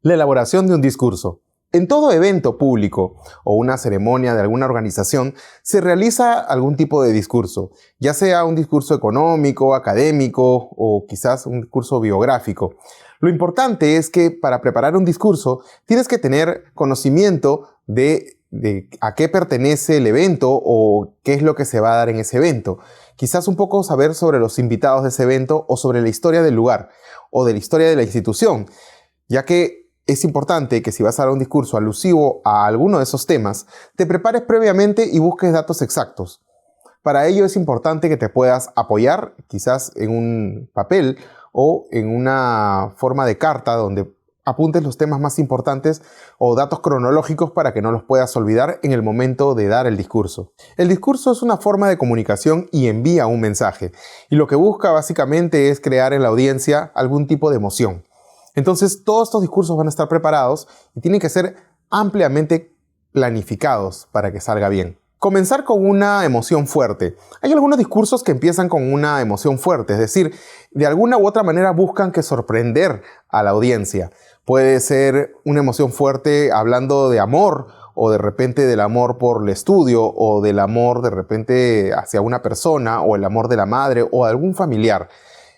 La elaboración de un discurso. En todo evento público o una ceremonia de alguna organización se realiza algún tipo de discurso, ya sea un discurso económico, académico o quizás un discurso biográfico. Lo importante es que para preparar un discurso tienes que tener conocimiento de a qué pertenece el evento o qué es lo que se va a dar en ese evento. Quizás un poco saber sobre los invitados de ese evento o sobre la historia del lugar o de la historia de la institución, ya que es importante que si vas a dar un discurso alusivo a alguno de esos temas, te prepares previamente y busques datos exactos. Para ello es importante que te puedas apoyar quizás en un papel o en una forma de carta donde apuntes los temas más importantes o datos cronológicos para que no los puedas olvidar en el momento de dar el discurso. El discurso es una forma de comunicación y envía un mensaje, y lo que busca básicamente es crear en la audiencia algún tipo de emoción. Entonces todos estos discursos van a estar preparados y tienen que ser ampliamente planificados para que salga bien. Comenzar con una emoción fuerte. Hay algunos discursos que empiezan con una emoción fuerte, es decir, de alguna u otra manera buscan que sorprender a la audiencia. Puede ser una emoción fuerte hablando de amor, o de repente del amor por el estudio, o del amor de repente hacia una persona, o el amor de la madre, o de algún familiar.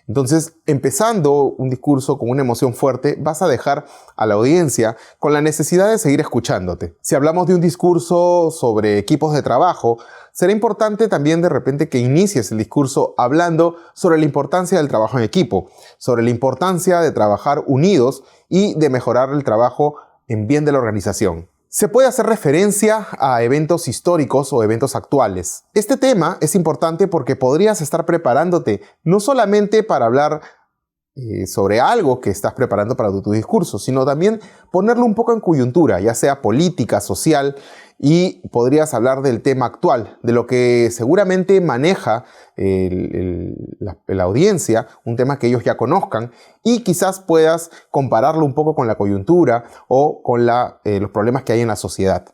Entonces, empezando un discurso con una emoción fuerte, vas a dejar a la audiencia con la necesidad de seguir escuchándote. Si hablamos de un discurso sobre equipos de trabajo, será importante también de repente que inicies el discurso hablando sobre la importancia del trabajo en equipo, sobre la importancia de trabajar unidos y de mejorar el trabajo en bien de la organización. Se puede hacer referencia a eventos históricos o eventos actuales. Este tema es importante porque podrías estar preparándote no solamente para hablar sobre algo que estás preparando para tu discurso, sino también ponerlo un poco en coyuntura, ya sea política, social, y podrías hablar del tema actual, de lo que seguramente maneja la audiencia, un tema que ellos ya conozcan, y quizás puedas compararlo un poco con la coyuntura o con los problemas que hay en la sociedad.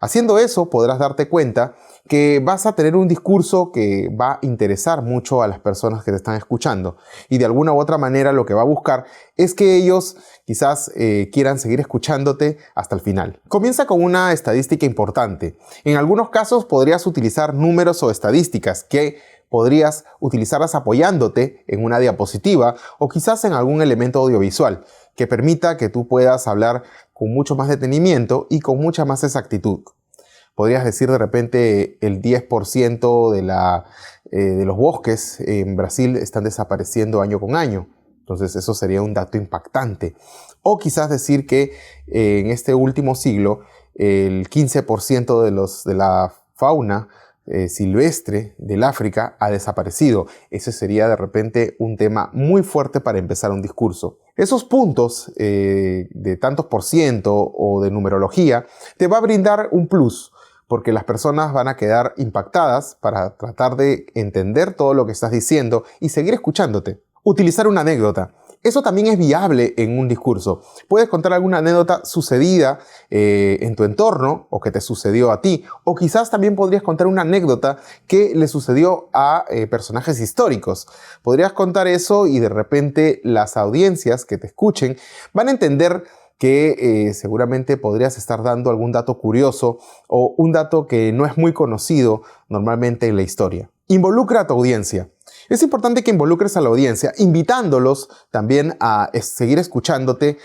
Haciendo eso podrás darte cuenta que vas a tener un discurso que va a interesar mucho a las personas que te están escuchando, y de alguna u otra manera lo que va a buscar es que ellos quizás quieran seguir escuchándote hasta el final. Comienza con una estadística importante. En algunos casos podrías utilizar números o estadísticas que podrías utilizarlas apoyándote en una diapositiva o quizás en algún elemento audiovisual que permita que tú puedas hablar con mucho más detenimiento y con mucha más exactitud. Podrías decir de repente el 10% de los bosques en Brasil están desapareciendo año con año. Entonces eso sería un dato impactante. O quizás decir que en este último siglo el 15% de la fauna silvestre del África ha desaparecido. Ese sería de repente un tema muy fuerte para empezar un discurso. Esos puntos de tantos por ciento o de numerología te va a brindar un plus, porque las personas van a quedar impactadas para tratar de entender todo lo que estás diciendo y seguir escuchándote. Utilizar una anécdota. Eso también es viable en un discurso. Puedes contar alguna anécdota sucedida en tu entorno o que te sucedió a ti. O quizás también podrías contar una anécdota que le sucedió a personajes históricos. Podrías contar eso y de repente las audiencias que te escuchen van a entender que seguramente podrías estar dando algún dato curioso o un dato que no es muy conocido normalmente en la historia. Involucra a tu audiencia. Es importante que involucres a la audiencia, invitándolos también a seguir escuchándote,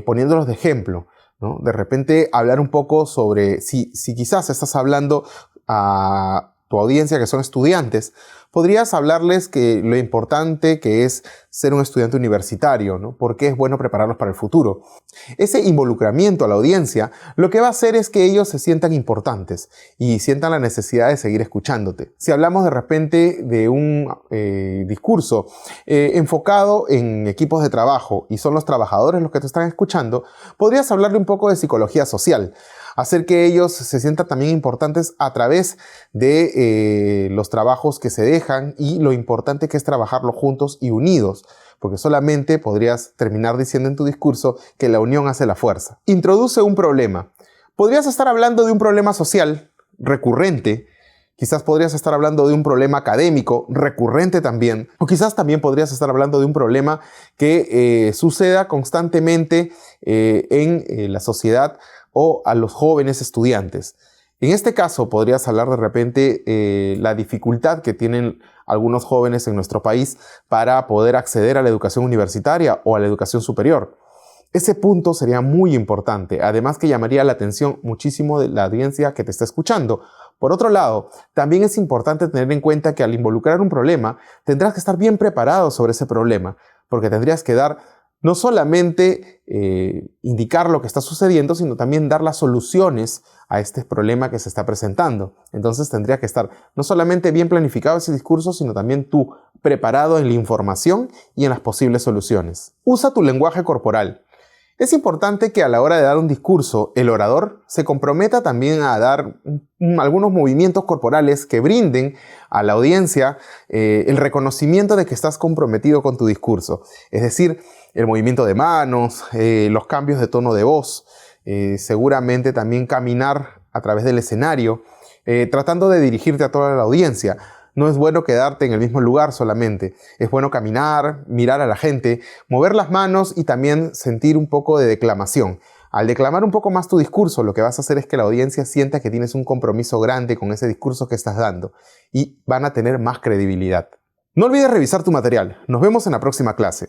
poniéndolos de ejemplo, ¿no? De repente hablar un poco sobre, si quizás estás hablando a tu audiencia que son estudiantes, podrías hablarles que lo importante que es ser un estudiante universitario, ¿no? Porque es bueno prepararlos para el futuro. Ese involucramiento a la audiencia lo que va a hacer es que ellos se sientan importantes y sientan la necesidad de seguir escuchándote. Si hablamos de repente de un discurso enfocado en equipos de trabajo y son los trabajadores los que te están escuchando, podrías hablarle un poco de psicología social. Hacer que ellos se sientan también importantes a través de los trabajos que se dejan y lo importante que es trabajarlo juntos y unidos, porque solamente podrías terminar diciendo en tu discurso que la unión hace la fuerza. Introduce un problema. Podrías estar hablando de un problema social recurrente Quizás podrías estar hablando de un problema académico recurrente también, o quizás también podrías estar hablando de un problema que suceda constantemente en la sociedad o a los jóvenes estudiantes. En este caso podrías hablar de repente la dificultad que tienen algunos jóvenes en nuestro país para poder acceder a la educación universitaria o a la educación superior. Ese punto sería muy importante, además que llamaría la atención muchísimo de la audiencia que te está escuchando. Por otro lado, también es importante tener en cuenta que al involucrar un problema, tendrás que estar bien preparado sobre ese problema, porque tendrías que dar no solamente indicar lo que está sucediendo, sino también dar las soluciones a este problema que se está presentando. Entonces tendría que estar no solamente bien planificado ese discurso, sino también tú preparado en la información y en las posibles soluciones. Usa tu lenguaje corporal. Es importante que a la hora de dar un discurso, el orador se comprometa también a dar algunos movimientos corporales que brinden a la audiencia el reconocimiento de que estás comprometido con tu discurso. Es decir, el movimiento de manos, los cambios de tono de voz, seguramente también caminar a través del escenario, tratando de dirigirte a toda la audiencia. No es bueno quedarte en el mismo lugar solamente. Es bueno caminar, mirar a la gente, mover las manos y también sentir un poco de declamación. Al declamar un poco más tu discurso, lo que vas a hacer es que la audiencia sienta que tienes un compromiso grande con ese discurso que estás dando y van a tener más credibilidad. No olvides revisar tu material. Nos vemos en la próxima clase.